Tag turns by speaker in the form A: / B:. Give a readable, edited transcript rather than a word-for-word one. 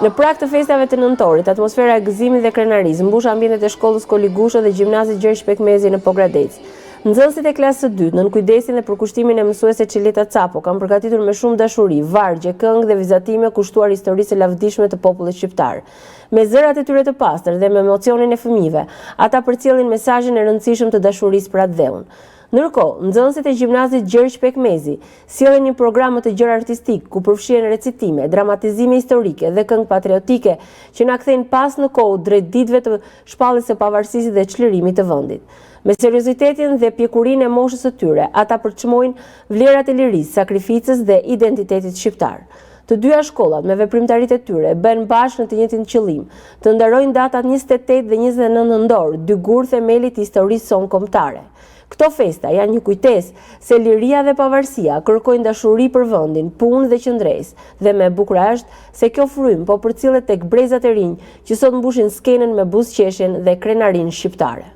A: Në prag të festave të nëntorit, atmosfera e gëzimit dhe krenarisë mbush ambientet e shkollës Koligusho dhe gjimnazit Gjergj Pekmezi në Pogradec. Nxënësit e klasës së dytë, nën kujdesin dhe përkushtimin e mësuese Çeleta Capo, kanë përgatitur me shumë dashuri, vargje, këngë dhe vizatime kushtuar historisë së lavdishme të popullit shqiptar. Me zërat e tyre të pastër dhe me emocionin e fëmijëve, ata përcjellin mesazhin e rëndësishëm të dashurisë për atë dheun. Ndërkohë, nxënësit e gjimnazit Gjergj Pekmezi sjellën një program të gjerë artistik ku përfshihen recitime, dramatizime historike dhe këngë patriotike që na kthejnë pas në kohë drejt ditëve të shpalljes së pavarësisë dhe çlirimit të vendit. Me seriozitetin dhe pjekurinë e moshës së tyre, ata përçmojnë vlerat e lirisë, sakrificës dhe identitetit shqiptar. Të dyja shkollat me veprimtaritë e tyre bën bashkë në të njëjtin qëllim, të ndarojnë datat 28 dhe 29 nëntor, dy gur themeli të historisë sonë kombëtare. Këto festa janë një kujtesë se liria dhe pavarësia kërkojnë dashuri për vendin, punë dhe qëndresë, dhe më e bukur është se kjo frym po përcjellet tek brezat e rinj që sot mbushin skenën me buzëqeshjen dhe krenarinë shqiptare.